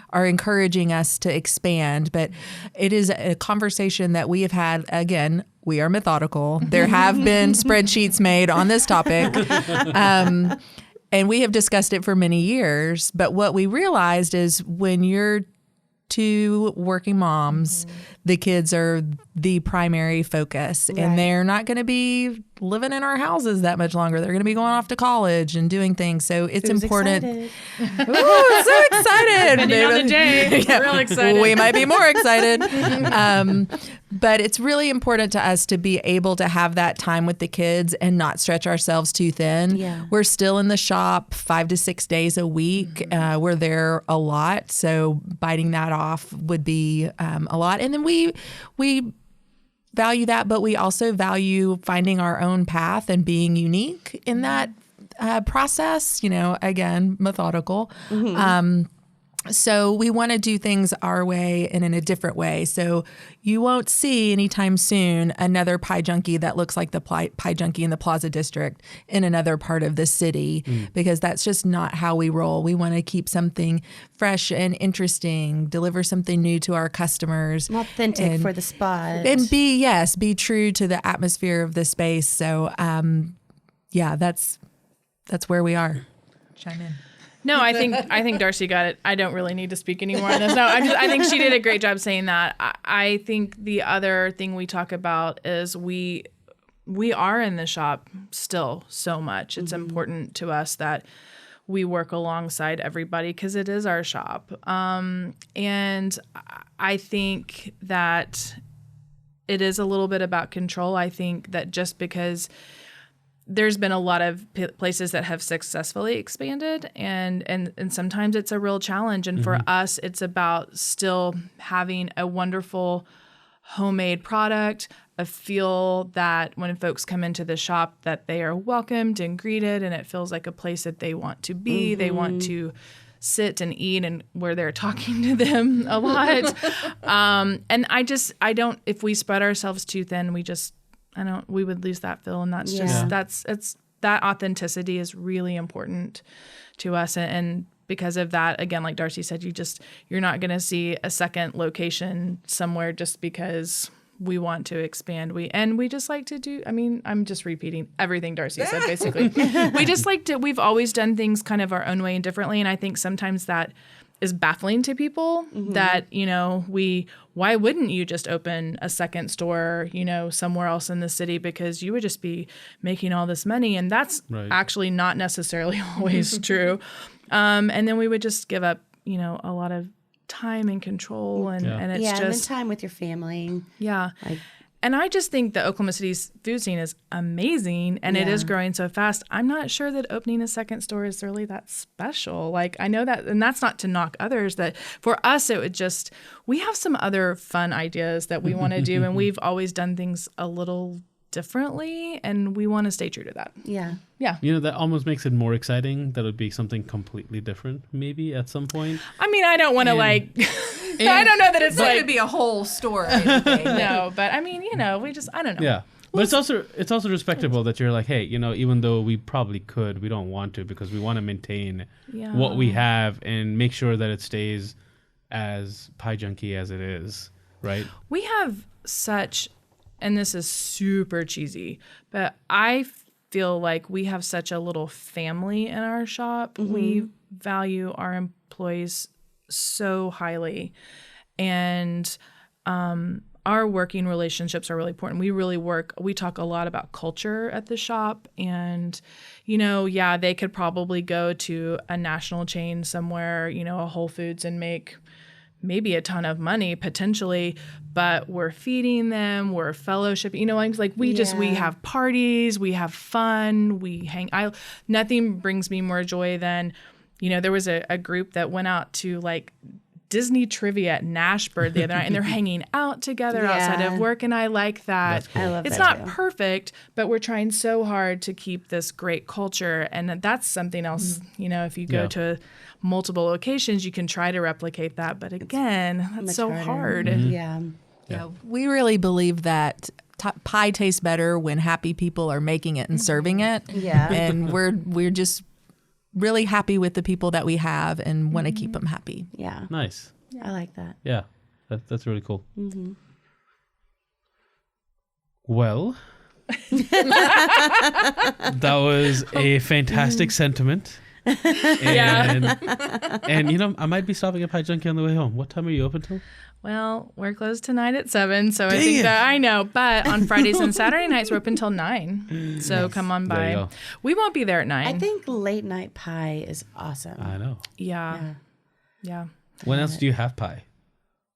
are encouraging us to expand, but it is a conversation that we have had. Again, we are methodical. There have been spreadsheets made on this topic, and we have discussed it for many years. But what we realized is when you're two working moms, the kids are the primary focus, and they're not going to be living in our houses that much longer. They're going to be going off to college and doing things. So it's important. Excited? Ooh, so excited. Depending on the day. Yeah, Real excited. We might be more excited. But it's really important to us to be able to have that time with the kids and not stretch ourselves too thin. Yeah. We're still in the shop 5 to 6 days a week. We're there a lot. So biting that off would be a lot. And then we value that, but we also value finding our own path and being unique in that process, again, methodical. So we want to do things our way and in a different way. So you won't see anytime soon another Pie Junkie that looks like the Pie Junkie in the Plaza District in another part of the city, because that's just not how we roll. We want to keep something fresh and interesting, deliver something new to our customers. Authentic for the spot. And be true to the atmosphere of the space. So, that's where we are. Chime in. No, I think Darcy got it. I don't really need to speak anymore on this. No, I think she did a great job saying that. I think the other thing we talk about is we are in the shop still so much. It's important to us that we work alongside everybody because it is our shop. And I think that it is a little bit about control. I think that just because there's been a lot of places that have successfully expanded, and sometimes it's a real challenge. And for us, it's about still having a wonderful homemade product, a feel that when folks come into the shop that they are welcomed and greeted, and it feels like a place that they want to be. They want to sit and eat, and where they're talking to them a lot. And I don't, if we spread ourselves too thin, we would lose that feel. And that's that authenticity is really important to us. And because of that, again, like Darcy said, you're not going to see a second location somewhere just because we want to expand. We just like to do, I'm just repeating everything Darcy said, basically. We've always done things kind of our own way and differently. And I think sometimes that is baffling to people that, why wouldn't you just open a second store, somewhere else in the city, because you would just be making all this money. And that's actually not necessarily always true. And then we would just give up, a lot of time and control and it's just. And then time with your family. Yeah. And I just think the Oklahoma City's food scene is amazing, and it is growing so fast. I'm not sure that opening a second store is really that special. I know that, and that's not to knock others, that for us, we have some other fun ideas that we want to do, and we've always done things a little differently, and we want to stay true to that. Yeah. Yeah. That almost makes it more exciting. That would be something completely different, maybe at some point. I don't want to I don't know that it's That could be a whole story. No, but I don't know. Yeah. But it's also respectable that you're like, hey, even though we probably could, we don't want to, because we want to maintain what we have and make sure that it stays as Pie Junkie as it is, right? We have such, and this is super cheesy, but I feel like we have such a little family in our shop. We value our employees so highly, and our working relationships are really important. We talk a lot about culture at the shop, and, they could probably go to a national chain somewhere, a Whole Foods, and make maybe a ton of money potentially, but we're feeding them, we're fellowship, we have parties, we have fun, we hang. Nothing brings me more joy than, there was a group that went out to Disney trivia at Nashburn the other night, and they're hanging out together outside of work, and I like that. Cool. I love it's that not too. perfect, but we're trying so hard to keep this great culture, and that's something else. If you go to multiple locations, you can try to replicate that, but again, that's so hard. Yeah. Yeah, we really believe that pie tastes better when happy people are making it and serving it. Yeah. And we're just really happy with the people that we have and want to keep them happy. Yeah. Nice. I like that. Yeah, that's really cool. Well, that was a fantastic sentiment. And I might be stopping at Pie Junkie on the way home. What time are you open till? Well, we're closed tonight at 7, so I think that I know. But on Fridays and Saturday nights, we're open till 9. So come on There you by. go. We won't be there at 9. I think late night pie is awesome. I know. Yeah. When else do you have pie?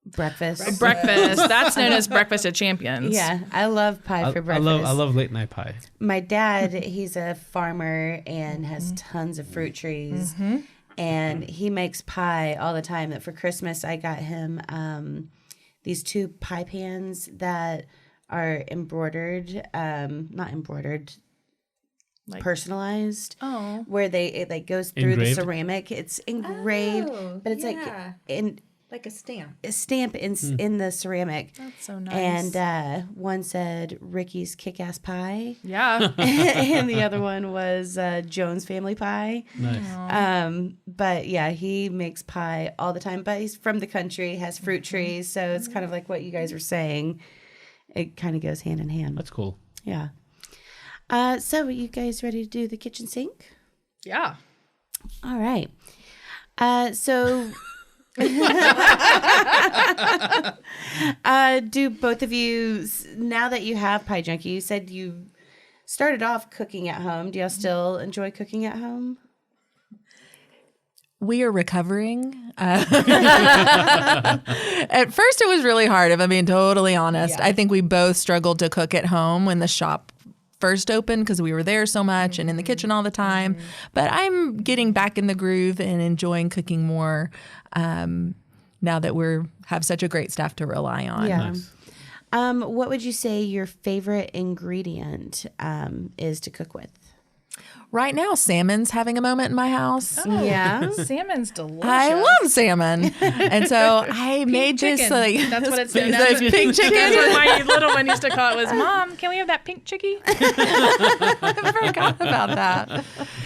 Breakfast. Breakfast. That's known as breakfast at Champions. Yeah, I love pie for breakfast. I love late night pie. My dad, he's a farmer and has tons of fruit trees. And he makes pie all the time. That for Christmas, I got him these 2 pie pans that are embroidered, not embroidered, personalized. Oh. Where it goes through Engraved? the ceramic. It's engraved, but it's like a stamp. a stamp in the ceramic. That's so nice. And one said Ricky's Kick-Ass Pie. Yeah. And the other one was Jones Family Pie. Nice. But yeah, he makes pie all the time. But he's from the country, has fruit trees, so it's kind of like what you guys were saying. It kind of goes hand in hand. That's cool. Yeah. So you guys ready to do the kitchen sink? Yeah. All right. So do both of you, now that you have Pie Junkie, you said you started off cooking at home. Do y'all still enjoy cooking at home? We are recovering. At first, it was really hard, if I'm being totally honest. I think we both struggled to cook at home when the shop first opened because we were there so much and in the kitchen all the time. But I'm getting back in the groove and enjoying cooking more now that we have such a great staff to rely on. Yeah. Nice. What would you say your favorite ingredient is to cook with? Right now, salmon's having a moment in my house. Oh, Yeah. Salmon's delicious. I love salmon. And so I made chicken. this like That's what it's known those as. pink chicken. That's what my little one used to call it was, Mom, can we have that pink chickie? I forgot about that.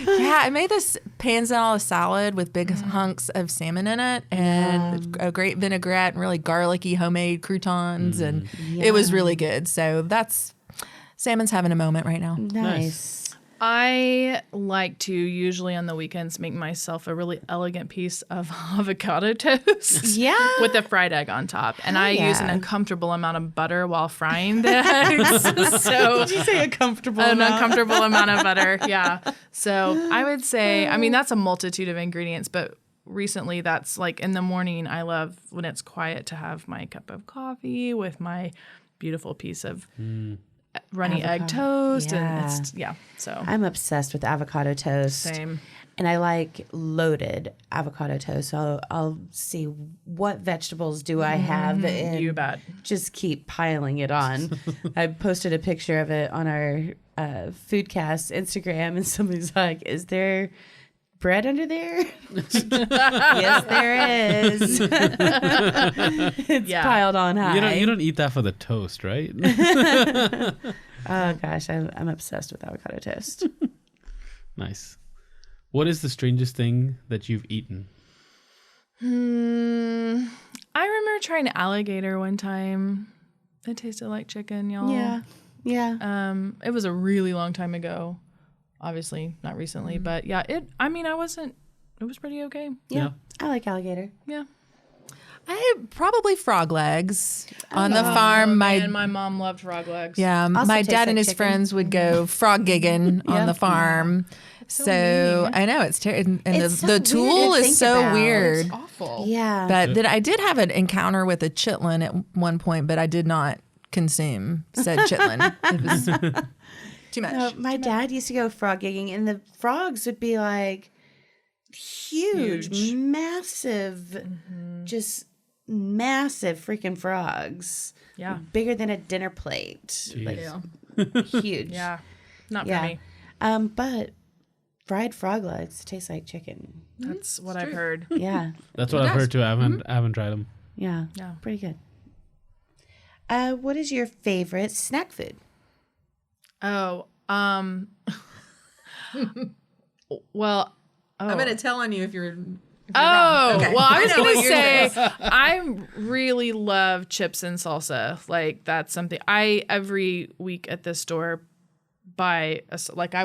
Yeah, I made this panzanella salad with big hunks of salmon in it and a great vinaigrette and really garlicky homemade croutons. And it was really good. So salmon's having a moment right now. Nice. I like to usually on the weekends make myself a really elegant piece of avocado toast. Yeah. With a fried egg on top. And I use an yeah. uncomfortable amount of butter while frying the eggs. So Did you say a comfortable an uncomfortable amount of butter. Yeah. So I would say, I mean, that's a multitude of ingredients, but recently that's like in the morning, I love when it's quiet to have my cup of coffee with my beautiful piece of runny egg toast. Yeah. And it's, so I'm obsessed with avocado toast. same. And I like loaded avocado toast. So I'll see what vegetables do I have and You bet. just keep piling it on. I posted a picture of it on our Foodcast Instagram and somebody's like, is there bread under there? Yes, there is. It's piled on high. You don't eat that for the toast, right? Oh gosh, I'm obsessed with avocado toast. Nice. What is the strangest thing that you've eaten? I remember trying alligator one time. It tasted like chicken, y'all. Yeah. It was a really long time ago. Obviously, not recently, but yeah, it was pretty okay. Yeah. I like alligator. Yeah. Probably frog legs on the farm. My mom loved frog legs. Yeah, Also my tastes dad like and his chicken. friends would go frog gigging on the farm. So I know it's terrible, and It's so the weird tool to is think so about. weirard. It's awful. Yeah. But then I did have an encounter with a chitlin at one point, but I did not consume said chitlin. It was too much. No, my dad used to go frog gigging, and the frogs would be like huge. Massive, just massive freaking frogs. Yeah. Bigger than a dinner plate. Like, huge. Yeah. Not for Yeah. me. But fried frog legs taste like chicken. That's what I've heard. Yeah. That's what I've heard too. I haven't tried them. Yeah. Yeah. Pretty good. What is your favorite snack food? Oh, well, I'm going to tell on you if you're oh, Okay. well, I was I know going what to you're say, I really love chips and salsa. Like, that's something every week at the store, I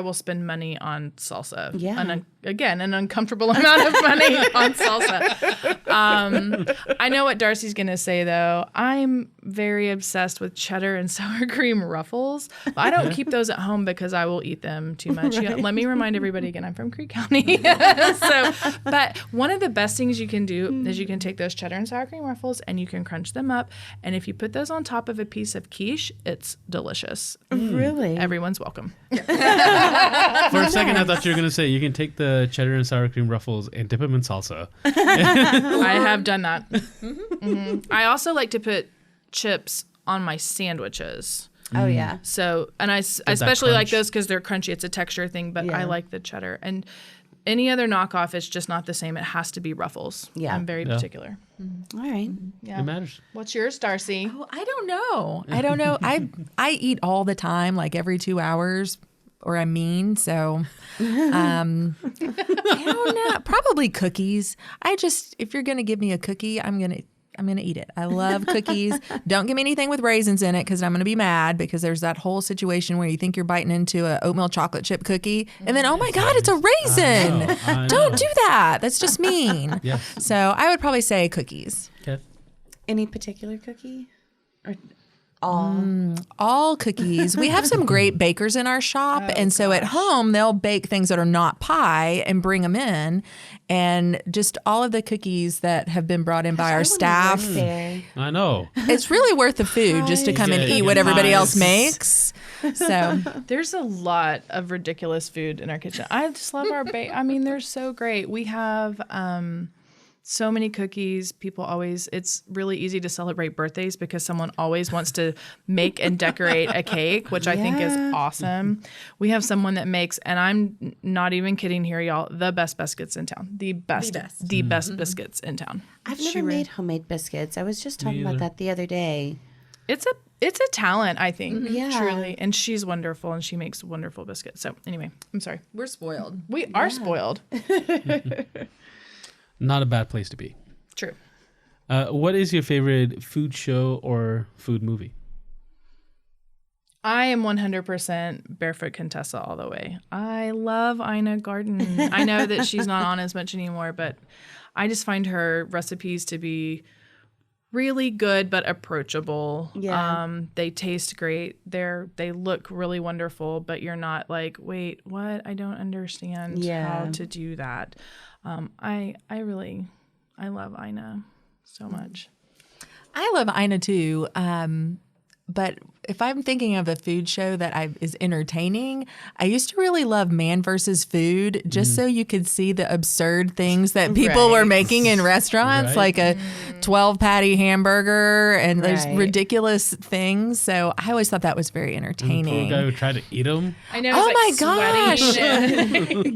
will spend money on salsa. Yeah. Again, an uncomfortable amount of money on salsa. I know what Darcy's going to say, though. I'm very obsessed with cheddar and sour cream ruffles. But I don't keep those at home because I will eat them too much. Right. Let me remind everybody again, I'm from Creek County. But one of the best things you can do is you can take those cheddar and sour cream ruffles and you can crunch them up. And if you put those on top of a piece of quiche, it's delicious. Really? Everyone's welcome. For a second, I thought you were going to say you can take the cheddar and sour cream ruffles and dip them in salsa. I have done that. Mm-hmm. I also like to put chips on my sandwiches. Oh, yeah. So, and I especially like those because they're crunchy. It's a texture thing, but I like the cheddar. And any other knockoff, it's just not the same. It has to be Ruffles. Yeah. I'm very particular. All right. Yeah. It matters. What's yours, Darcy? Oh, I don't know. I eat all the time, like every 2 hours, or I'm mean. So, I don't know. Probably cookies. If you're gonna give me a cookie, I'm gonna eat it. I love cookies. Don't give me anything with raisins in it because I'm gonna be mad because there's that whole situation where you think you're biting into a oatmeal chocolate chip cookie and then, oh my God, it's a raisin. I know. Don't do that. That's just mean. Yes. So I would probably say cookies. Okay. Any particular cookie? Or all? All cookies. We have some great bakers in our shop. And so at home, they'll bake things that are not pie and bring them in. And just all of the cookies that have been brought in by our staff. I know. It's really worth the food just to come and eat what everybody else makes. So There's a lot of ridiculous food in our kitchen. I just love our I mean, they're so great. We have so many cookies. It's really easy to celebrate birthdays because someone always wants to make and decorate a cake, which I think is awesome. We have someone that makes, and I'm not even kidding here, y'all, the best biscuits in town. The best biscuits in town. I've never made homemade biscuits. I was just talking about that the other day. It's a talent, I think. Yeah. Truly. And she's wonderful and she makes wonderful biscuits. So anyway, I'm sorry. we're spoiled. We are spoiled. Not a bad place to be. True. What is your favorite food show or food movie? I am 100% Barefoot Contessa all the way. I love Ina Garten. I know that she's not on as much anymore, but I just find her recipes to be really good but approachable. Yeah. They taste great. They look really wonderful, but you're not like, wait, what? I don't understand how to do that. I love Ina so much. I love Ina too. But if I'm thinking of a food show that is entertaining, I used to really love Man vs. Food, just so you could see the absurd things that people were making in restaurants, like a 12-patty hamburger and those ridiculous things. So I always thought that was very entertaining. The poor guy who tried to eat them. I know. Oh my gosh!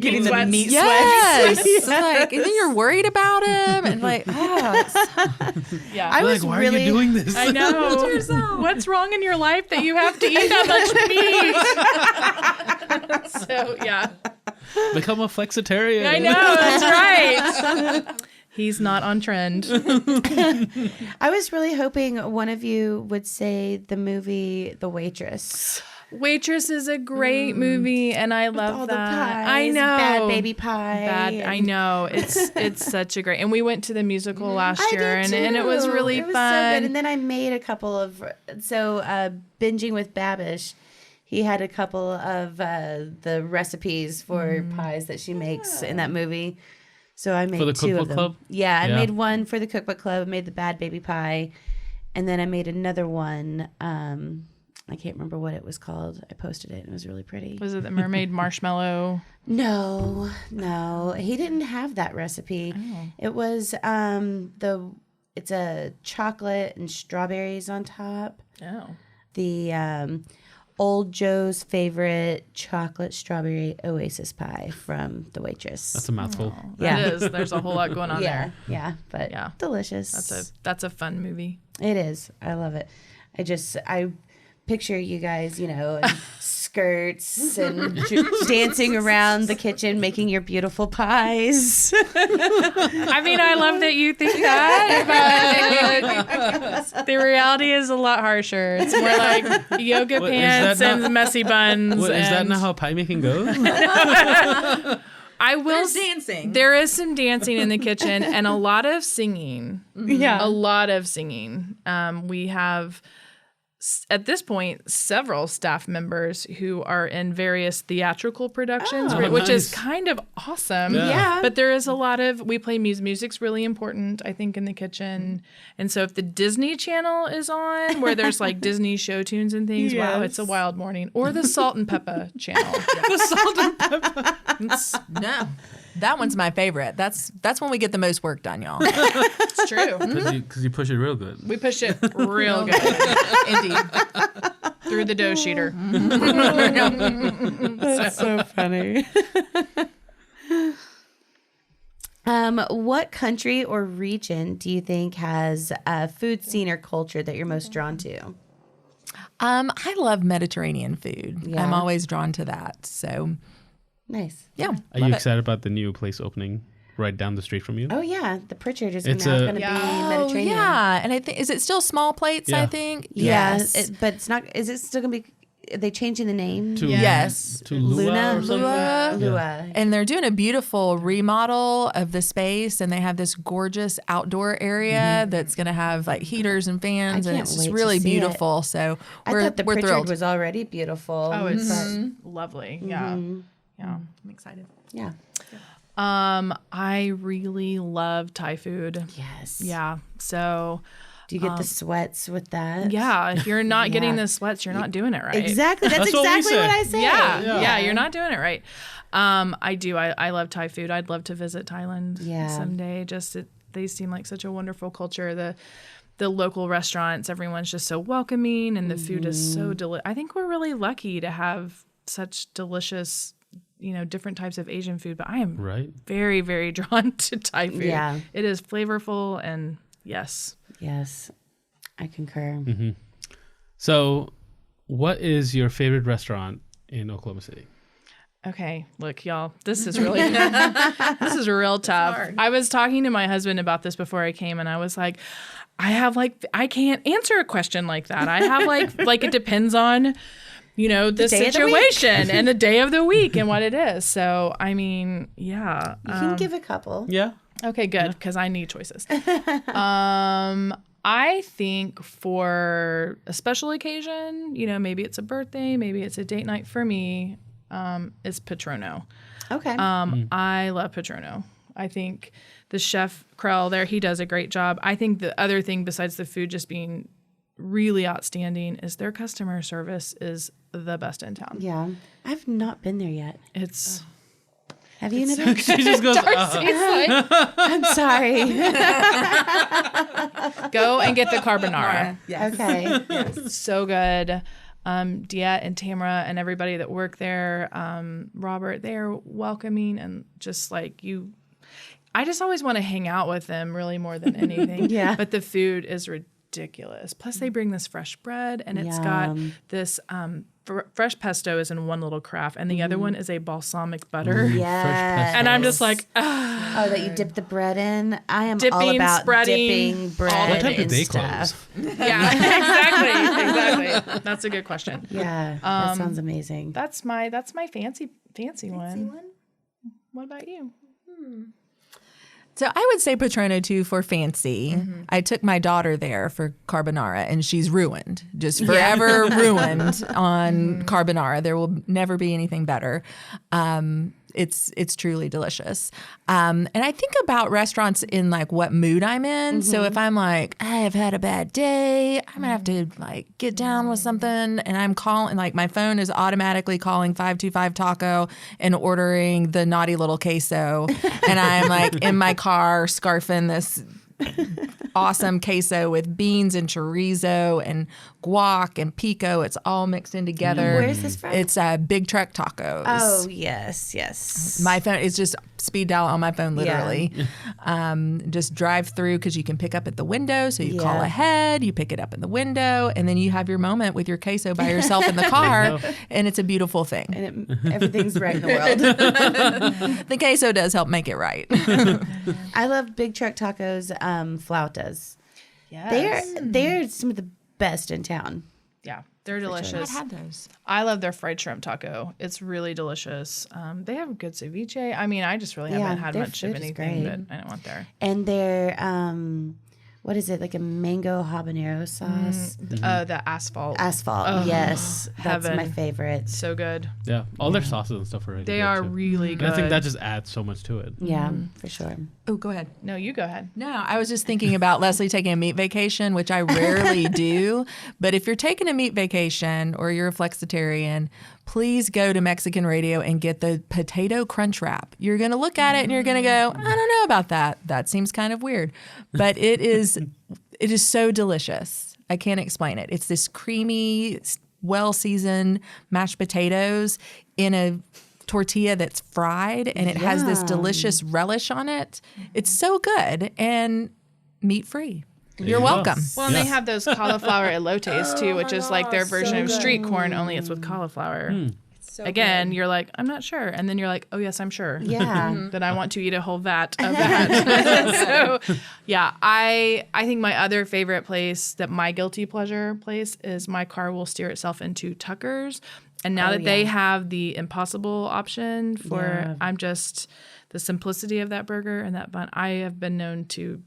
Getting the meat sweats. Yes, like, and then you're worried about him, and like, Yeah. I was Why really are you doing this? I know. What's wrong in your life that you have to eat that much meat? So, yeah. Become a flexitarian. I know, that's right. He's not on trend. I was really hoping one of you would say the movie The Waitress. Waitress is a great movie, and I love all that. the pies, I know. Bad Baby Pie. I know. It's such a great. And we went to the musical last year, and it was really it was fun. So good. And then I made a couple of binging with Babish. He had a couple of the recipes for pies that she makes in that movie. So I made for the two cookbook of them. club? Yeah, I made one for the cookbook club. I made the Bad Baby Pie, and then I made another one. I can't remember what it was called. I posted it. It was really pretty. Was it the mermaid marshmallow? No, he didn't have that recipe. Oh. It was it's a chocolate and strawberries on top. Oh. The Old Joe's favorite chocolate strawberry oasis pie from the Waitress. That's a mouthful. Yeah. It is. There's a whole lot going on there. Yeah, but delicious. That's a fun movie. It is. I love it. I picture you guys, in skirts and dancing around the kitchen making your beautiful pies. I mean, I love that you think that, but the reality is a lot harsher. It's more like yoga pants and messy buns. Is that not how pie making goes? There's dancing. There is some dancing in the kitchen and a lot of singing. Yeah. A lot of singing. We have, at this point, several staff members who are in various theatrical productions, which is kind of awesome. Yeah. But there is a lot of, we play music. Music's really important, I think, in the kitchen. And so if the Disney Channel is on, where there's like Disney show tunes and things, wow, it's a wild morning. Or the Salt and Pepper channel. The salt and pepper. No. That one's my favorite. That's when we get the most work done, y'all. It's true. Because you push it real good. We push it real good. Indeed. Through the dough sheeter. That's so funny. What country or region do you think has a food scene or culture that you're most drawn to? I love Mediterranean food. Yeah. I'm always drawn to that. So, Nice. yeah. Are you excited about the new place opening right down the street from you? Oh yeah, the Pritchard is It's now a- going to be Mediterranean. Yeah. And I think, is it still small plates, Yeah. I think? Yeah, Yes. but it's not. Is it still going to be? Are they changing the name? To, Yes. To Lua Luna? or something? Lua. Lua. And they're doing a beautiful remodel of the space, and they have this gorgeous outdoor area that's going to have like heaters and fans, and can't it's wait just to really see it. beautiful. So I we're thought the Pritchard thrilled. was already beautiful. Oh, it's lovely. Yeah. Yeah. I'm excited. yeah. I really love Thai food. Yes. Yeah. So, Do you get the sweats with that? yeah, if you're not getting Yeah. the sweats, you're not doing it right. Exactly. That's That's what we exactly what say. I say. Yeah, you're not doing it right. I do. I love Thai food. I'd love to visit Thailand someday. They seem like such a wonderful culture. The local restaurants, everyone's just so welcoming, and the food is so delicious. I think we're really lucky to have such delicious, different types of Asian food. But I am very, very drawn to Thai food. Yeah. It is flavorful, and yes. Yes. I concur. So, what is your favorite restaurant in Oklahoma City? Okay, look, y'all, this is really this is real tough. I was talking to my husband about this before I came, and I was like, I can't answer a question like that. I have like it depends on, the situation and the day of the week and what it is. So, I mean, yeah. You can give a couple. Yeah. Okay, good, because I need choices. I think for a special occasion, maybe it's a birthday, maybe it's a date night for me, it's Patrono. Okay. I love Patrono. I think the chef Krell there, he does a great job. I think the other thing besides the food just being really outstanding is their customer service is the best in town. Yeah. I've not been there yet. It's Have you, Nibby? She just goes, I'm sorry. go and get the carbonara. Yes. Okay. So good. Diet and Tamara and everybody that work there, Robert, they're welcoming and just like you. I just always want to hang out with them really more than anything. Yeah. But the food is ridiculous. Plus they bring this fresh bread and it's got this fresh pesto is in one little carafe and the other one is a balsamic butter. Yes. And I'm just like, Oh, that you dip the bread in? I am all Dipping, about spreading, dipping bread what time do in they stuff. close? yeah, exactly. That's a good question. Yeah, that sounds amazing. That's my fancy one. What about you? So I would say Patrono too for fancy. Mm-hmm. I took my daughter there for carbonara, and she's ruined, just forever ruined on carbonara. There will never be anything better. It's truly delicious. And I think about restaurants in like what mood I'm in. Mm-hmm. So if I'm like, I have had a bad day, I'm gonna have to like get down with something, and I'm calling, like my phone is automatically calling 525 Taco and ordering the naughty little queso, and I'm like in my car scarfing this awesome queso with beans and chorizo and guac and pico. It's all mixed in together. Where is this from? It's Big Truck Tacos. Oh, yes. My phone is just speed dial on my phone, literally. Yeah. Just drive through because you can pick up at the window. So you call ahead, you pick it up in the window, and then you have your moment with your queso by yourself in the car, and it's a beautiful thing. And everything's right in the world. The queso does help make it right. I love Big Truck Tacos flautas. Yes. They're some of the best in town. Yeah, they're delicious. I've had those. I love their fried shrimp taco. It's really delicious. They have good ceviche. I mean, I just really haven't had much of anything that I don't want there. And their what is it, like a mango habanero sauce? The asphalt. Oh, yes. Heaven. That's my favorite. So good. Yeah, all their sauces and stuff are really good. They are too. really good. And I think that just adds so much to it. Yeah, for sure. Oh, go ahead. No, you go ahead. No, I was just thinking about Leslie taking a meat vacation, which I rarely do. But if you're taking a meat vacation or you're a flexitarian, please go to Mexican Radio and get the potato crunch wrap. You're going to look at it and you're going to go, I don't know about that. That seems kind of weird. But it is so delicious. I can't explain it. It's this creamy, well-seasoned mashed potatoes in a tortilla that's fried, and it has this delicious relish on it. It's so good and meat-free. You're welcome. Well, and they have those cauliflower elotes too, which is like their version of street corn, only it's with cauliflower. So again, good. You're like, I'm not sure. And then you're like, oh, yes, I'm sure. Yeah. That I want to eat a whole vat of that. So, yeah, I think my other favorite place, that my guilty pleasure place, is my car will steer itself into Tucker's. And now that they have the impossible option for, I'm just, the simplicity of that burger and that bun, I have been known to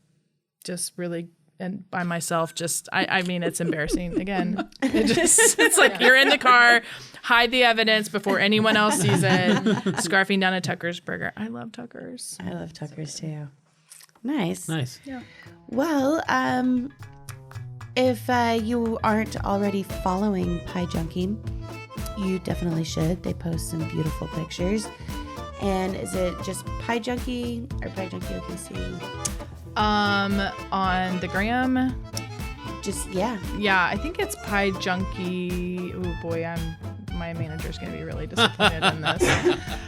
just really, and by myself, just, I mean, it's embarrassing. Again, it's like you're in the car, hide the evidence before anyone else sees it, scarfing down a Tucker's burger. I love Tucker's. I love Tucker's too. Nice. Yeah. Well, if you aren't already following Pie Junkie, you definitely should. They post some beautiful pictures. And is it just Pie Junkie or Pie Junkie OKC? On the gram. Just, yeah. Yeah, I think it's Pie Junkie. Oh boy, my manager's gonna be really disappointed in this.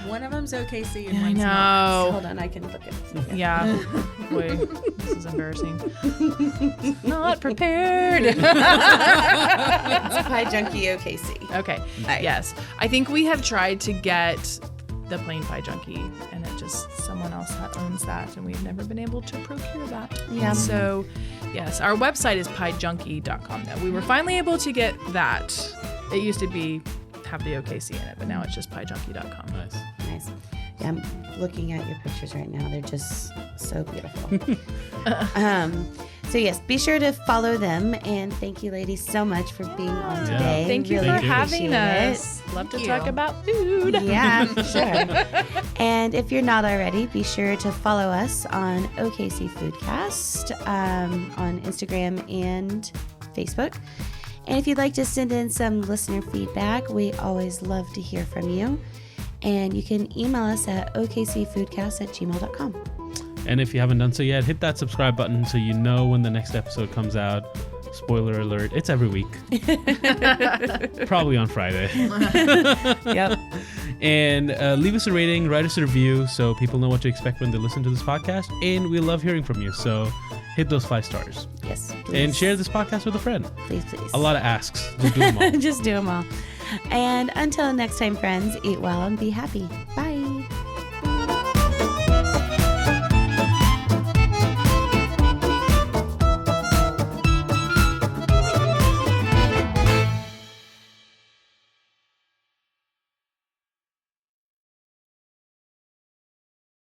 One of them's OKC and I one's know. not. Hold on, I can look at it. Yeah. Boy, this is embarrassing. Not prepared. It's Pie Junkie OKC. Okay. Right. Yes. I think we have tried to get the plain Pie Junkie, and it just, someone else owns that, and we've never been able to procure that. Yeah. So, yes, our website is piejunkie.com, though. We were finally able to get that. It used to have the OKC in it, but now it's just piejunkie.com. Nice. Yeah, I'm looking at your pictures right now. They're just so beautiful. So yes, be sure to follow them, and thank you, ladies, so much for being on today. Thank you for having us. Love to talk about food. Yeah, sure. And if you're not already, be sure to follow us on OKC Foodcast on Instagram and Facebook. And if you'd like to send in some listener feedback, we always love to hear from you. And you can email us at okcfoodcast@gmail.com. And if you haven't done so yet, hit that subscribe button so you know when the next episode comes out. Spoiler alert, it's every week. Probably on Friday. Yep. And leave us a rating, write us a review so people know what to expect when they listen to this podcast. And we love hearing from you, so hit those 5 stars. Yes, please. And share this podcast with a friend. Please, please. A lot of asks. Just do them all. Just do them all. And until next time, friends, eat well and be happy. Bye.